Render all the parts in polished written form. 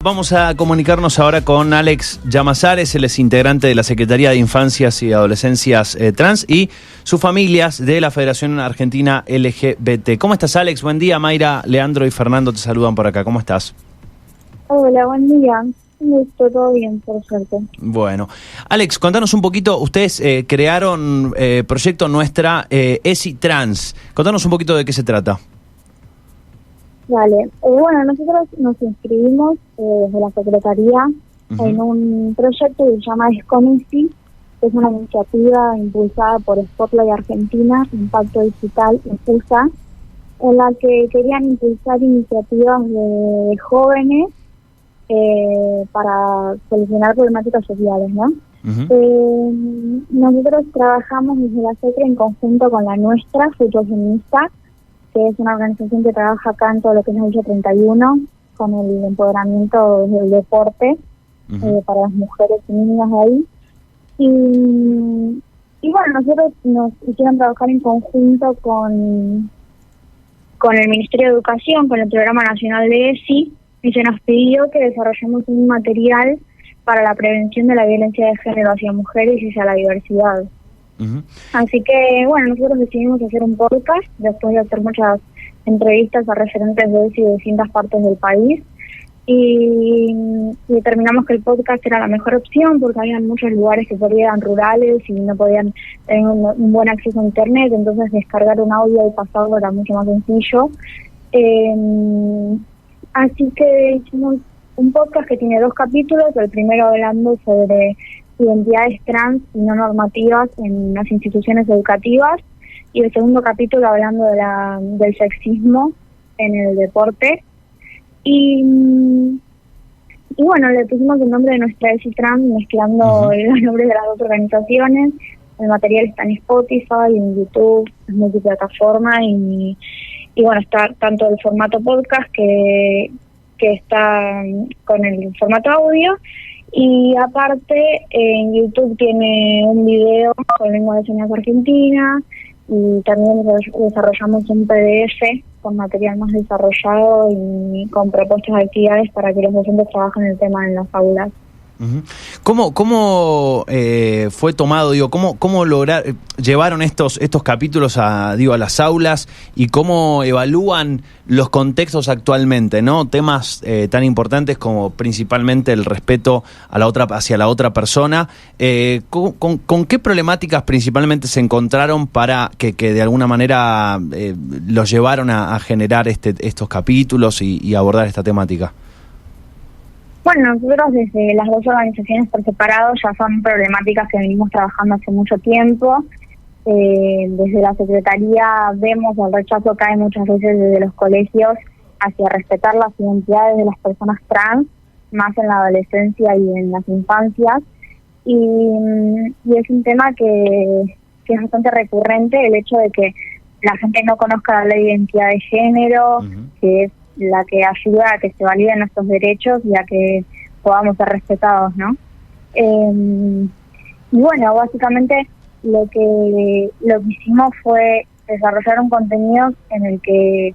Vamos a comunicarnos ahora con Alex Llamazares, él es integrante de la Secretaría de Infancias y Adolescencias Trans y sus familias de la Federación Argentina LGBT. ¿Cómo estás, Alex? Buen día. Mayra, Leandro y Fernando te saludan por acá. ¿Cómo estás? Hola, buen día. Todo bien, por suerte. Bueno. Alex, contanos un poquito. Ustedes crearon Proyecto Nuestra ESI Trans. Contanos un poquito de qué se trata. Vale. Bueno, nosotros nos inscribimos desde la Secretaría en un proyecto que se llama Esconesi, que es una iniciativa impulsada por Spotlight Argentina, Impacto Digital, Impulsa, en la que querían impulsar iniciativas de jóvenes para solucionar problemáticas sociales, ¿no? Nosotros trabajamos desde la SECRE en conjunto con la nuestra, Futuro Feminista, que es una organización que trabaja acá en todo lo que es la Villa 31, con el empoderamiento del deporte para las mujeres y niñas de ahí. Y bueno, nosotros nos hicieron trabajar en conjunto con el Ministerio de Educación, con el Programa Nacional de ESI, y se nos pidió que desarrollemos un material para la prevención de la violencia de género hacia mujeres y hacia la diversidad. Así que, bueno, nosotros decidimos hacer un podcast después de hacer muchas entrevistas a referentes de ESI de distintas partes del país y determinamos que el podcast era la mejor opción porque había muchos lugares que por ahí eran rurales y no podían tener un buen acceso a internet, entonces descargar un audio y pasarlo era mucho más sencillo. Así que hicimos un podcast que tiene 2 capítulos, el primero hablando sobre identidades trans y no normativas en las instituciones educativas y el segundo capítulo hablando del sexismo en el deporte. Y bueno, le pusimos el nombre de nuestra ESI Trans mezclando los nombres de las 2 organizaciones. El material está en Spotify, en YouTube, en multiplataforma y bueno, está tanto el formato podcast que está con el formato audio y aparte en YouTube tiene un video con lengua de señas argentina y también desarrollamos un PDF con material más desarrollado y con propuestas de actividades para que los docentes trabajen el tema en las aulas. ¿Cómo fue tomado, cómo llevaron estos capítulos a las aulas y cómo evalúan los contextos actualmente, ¿no? Temas tan importantes como principalmente el respeto a hacia la otra persona. ¿Con qué problemáticas principalmente se encontraron para que de alguna manera los llevaron a generar estos capítulos y abordar esta temática? Bueno, nosotros desde las 2 organizaciones por separado ya son problemáticas que venimos trabajando hace mucho tiempo. Desde la Secretaría vemos el rechazo que hay muchas veces desde los colegios hacia respetar las identidades de las personas trans, más en la adolescencia y en las infancias. Y es un tema que es bastante recurrente, el hecho de que la gente no conozca la ley de identidad de género, que es la que ayuda a que se validen nuestros derechos y a que podamos ser respetados, ¿no? Y bueno, básicamente lo que hicimos fue desarrollar un contenido en el que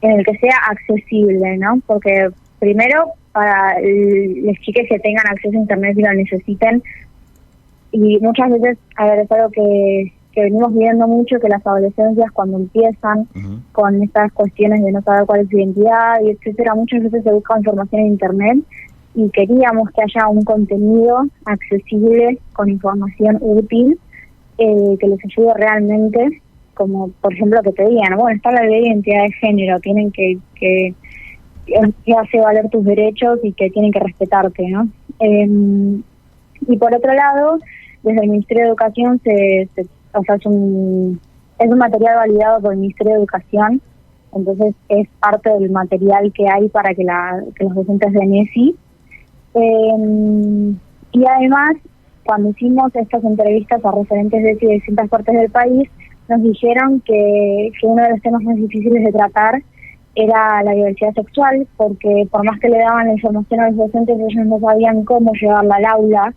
sea accesible, ¿no? Porque primero para las chicas que tengan acceso a internet y lo necesiten, y muchas veces, a ver, es algo que venimos viendo mucho, que las adolescencias cuando empiezan con estas cuestiones de no saber cuál es su identidad y etcétera, muchas veces se busca información en internet y queríamos que haya un contenido accesible con información útil que les ayude realmente, como por ejemplo que te digan, bueno, está la ley de identidad de género, tienen que hace valer tus derechos y que tienen que respetarte, ¿no? Y por otro lado, desde el Ministerio de Educación es un material validado por el Ministerio de Educación, entonces es parte del material que hay para que los docentes den ESI. Y además, cuando hicimos estas entrevistas a referentes de ESI de distintas partes del país, nos dijeron que uno de los temas más difíciles de tratar era la diversidad sexual, porque por más que le daban la información a los docentes, ellos no sabían cómo llevarla al aula,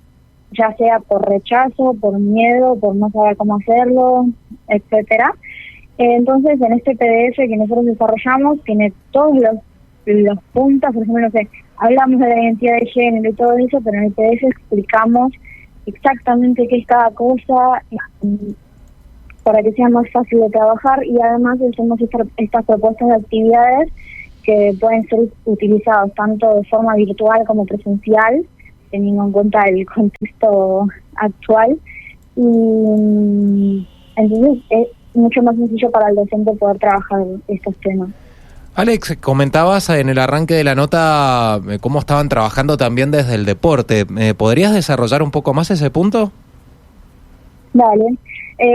ya sea por rechazo, por miedo, por no saber cómo hacerlo, etcétera. Entonces, en este PDF que nosotros desarrollamos, tiene todos los puntos, por ejemplo, no sé, hablamos de la identidad de género y todo eso, pero en el PDF explicamos exactamente qué es cada cosa para que sea más fácil de trabajar, y además hacemos estas propuestas de actividades que pueden ser utilizadas tanto de forma virtual como presencial, teniendo en cuenta el contexto actual, y entonces es mucho más sencillo para el docente poder trabajar estos temas. Alex, comentabas en el arranque de la nota cómo estaban trabajando también desde el deporte. ¿Podrías desarrollar un poco más ese punto? Dale.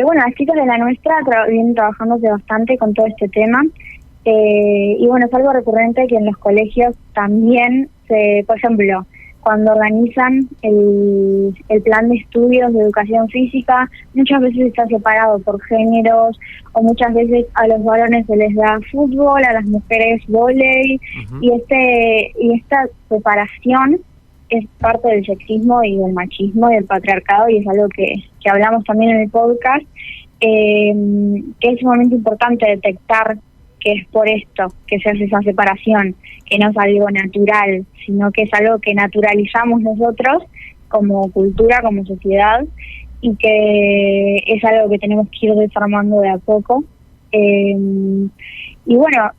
Bueno, las chicas de la nuestra vienen trabajándose bastante con todo este tema. Y bueno, es algo recurrente que en los colegios también por ejemplo, cuando organizan el plan de estudios de educación física, muchas veces está separado por géneros, o muchas veces a los varones se les da fútbol, a las mujeres vóley, y esta separación es parte del sexismo y del machismo y del patriarcado, y es algo que hablamos también en el podcast, que es sumamente importante detectar que es por esto que se hace esa separación, que no es algo natural, sino que es algo que naturalizamos nosotros como cultura, como sociedad, y que es algo que tenemos que ir desarmando de a poco. Y bueno,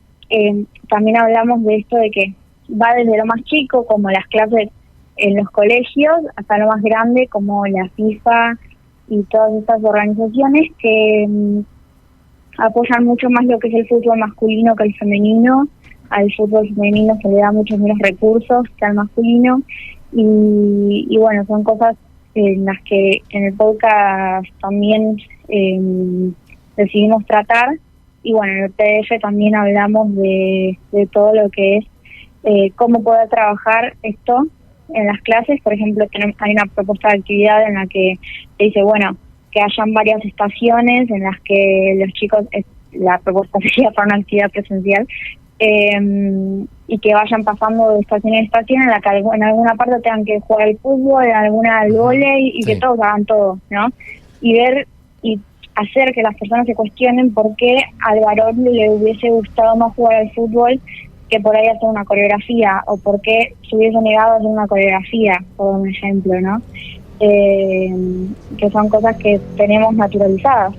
también hablamos de esto de que va desde lo más chico, como las clases en los colegios, hasta lo más grande, como la FIFA y todas estas organizaciones que apoyan mucho más lo que es el fútbol masculino que el femenino. Al fútbol femenino se le da muchos menos recursos que al masculino, y bueno, son cosas en las que en el podcast también decidimos tratar. Y bueno, en el PDF también hablamos de todo lo que es cómo poder trabajar esto en las clases. Por ejemplo, hay una propuesta de actividad en la que se dice, bueno, que hayan varias estaciones en las que los chicos, la propuesta sería para una actividad presencial, y que vayan pasando de estación en estación, en la que en alguna parte tengan que jugar al fútbol, en alguna al vóley, y que todos hagan todo, ¿no? Y ver y hacer que las personas se cuestionen por qué al varón le hubiese gustado más jugar al fútbol que por ahí hacer una coreografía, o por qué se hubiese negado a hacer una coreografía, por un ejemplo, ¿no? Que son cosas que tenemos naturalizadas.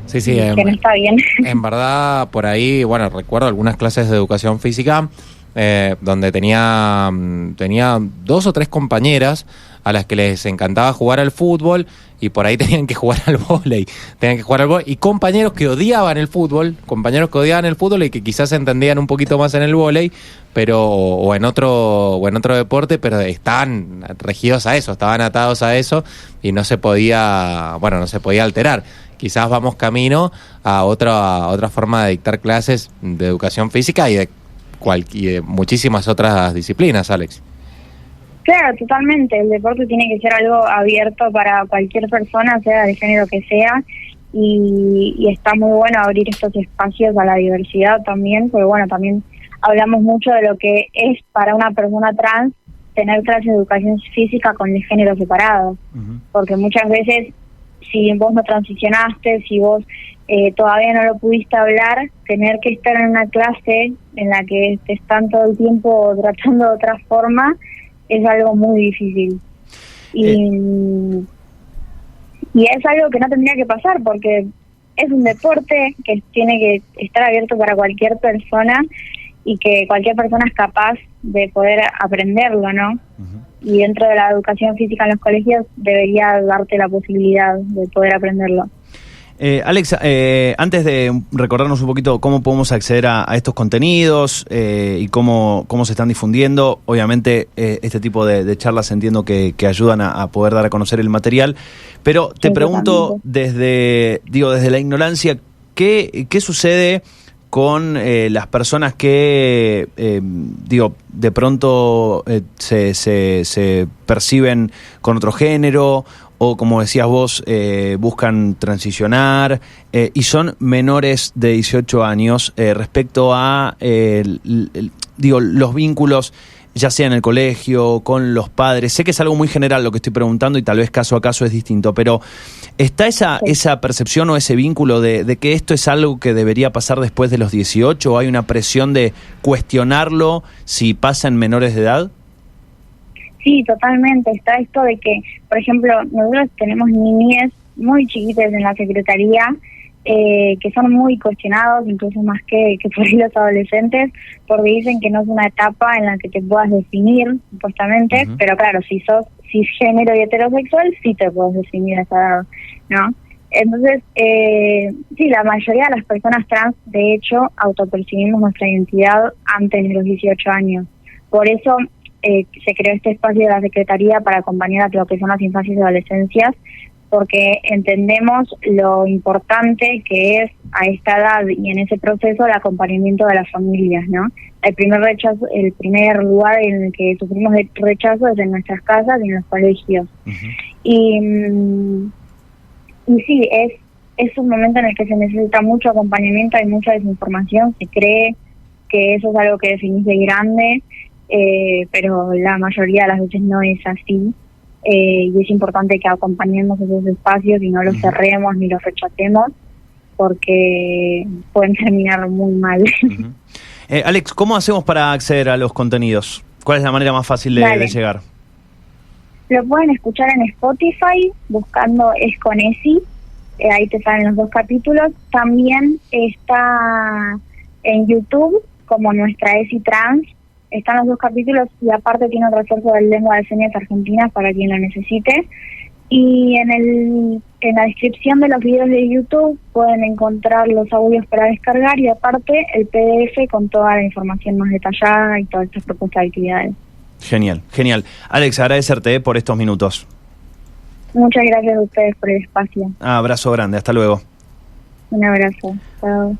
Sí, que no está bien. En verdad, por ahí, bueno, recuerdo algunas clases de educación física donde tenía 2 o 3 compañeras a las que les encantaba jugar al fútbol, y por ahí tenían que jugar al vóley, y compañeros que odiaban el fútbol, y que quizás se entendían un poquito más en el vóley, pero o en otro deporte, pero estaban regidos a eso, estaban atados a eso, y no se podía alterar. Quizás vamos camino a otra forma de dictar clases de educación física y de muchísimas otras disciplinas, Alex. Claro, totalmente. El deporte tiene que ser algo abierto para cualquier persona, sea de género que sea, y está muy bueno abrir estos espacios a la diversidad también, porque bueno, también hablamos mucho de lo que es para una persona trans tener clases de educación física con el género separado, porque muchas veces, si vos no transicionaste, si vos todavía no lo pudiste hablar, tener que estar en una clase en la que te están todo el tiempo tratando de otra forma es algo muy difícil. Y es algo que no tendría que pasar, porque es un deporte que tiene que estar abierto para cualquier persona, y que cualquier persona es capaz de poder aprenderlo, ¿no? Y dentro de la educación física en los colegios debería darte la posibilidad de poder aprenderlo. Alex, antes de recordarnos un poquito cómo podemos acceder a estos contenidos y cómo se están difundiendo, obviamente este tipo de charlas entiendo que ayudan a poder dar a conocer el material, pero te pregunto desde la ignorancia, ¿qué sucede con las personas que, de pronto se perciben con otro género, o como decías vos, buscan transicionar y son menores de 18 años respecto a los vínculos ya sea en el colegio, con los padres? Sé que es algo muy general lo que estoy preguntando y tal vez caso a caso es distinto, pero ¿está esa percepción o ese vínculo de que esto es algo que debería pasar después de los 18 o hay una presión de cuestionarlo si pasa en menores de edad? Sí, totalmente. Está esto de que, por ejemplo, nosotros tenemos niñez muy chiquitas en la Secretaría, que son muy cuestionados, incluso más que por ahí los adolescentes, porque dicen que no es una etapa en la que te puedas definir, supuestamente, pero claro, si sos cisgénero y heterosexual, sí te puedes definir a esa edad, ¿no? Entonces, sí, la mayoría de las personas trans, de hecho, autopercibimos nuestra identidad antes de los 18 años. Por eso se creó este espacio de la Secretaría para acompañar a lo que son las infancias y adolescencias, porque entendemos lo importante que es a esta edad y en ese proceso el acompañamiento de las familias, ¿no? El primer lugar en el que sufrimos el rechazo es en nuestras casas y en los colegios. Y sí, es un momento en el que se necesita mucho acompañamiento, hay mucha desinformación, se cree que eso es algo que definís de grande, pero la mayoría de las veces no es así. Y es importante que acompañemos esos espacios y no los cerremos ni los rechacemos, porque pueden terminar muy mal. Alex, ¿cómo hacemos para acceder a los contenidos? ¿Cuál es la manera más fácil de llegar? Lo pueden escuchar en Spotify, buscando Es con Esi, ahí te salen los 2 capítulos. También está en YouTube, como Nuestra Esi Trans, están los 2 capítulos y aparte tiene otro refuerzo de lengua de señas argentinas para quien lo necesite. Y en la descripción de los videos de YouTube pueden encontrar los audios para descargar y aparte el PDF con toda la información más detallada y todas estas propuestas de actividades. Genial, genial. Alex, agradecerte por estos minutos. Muchas gracias a ustedes por el espacio. Abrazo grande, hasta luego. Un abrazo. Chao.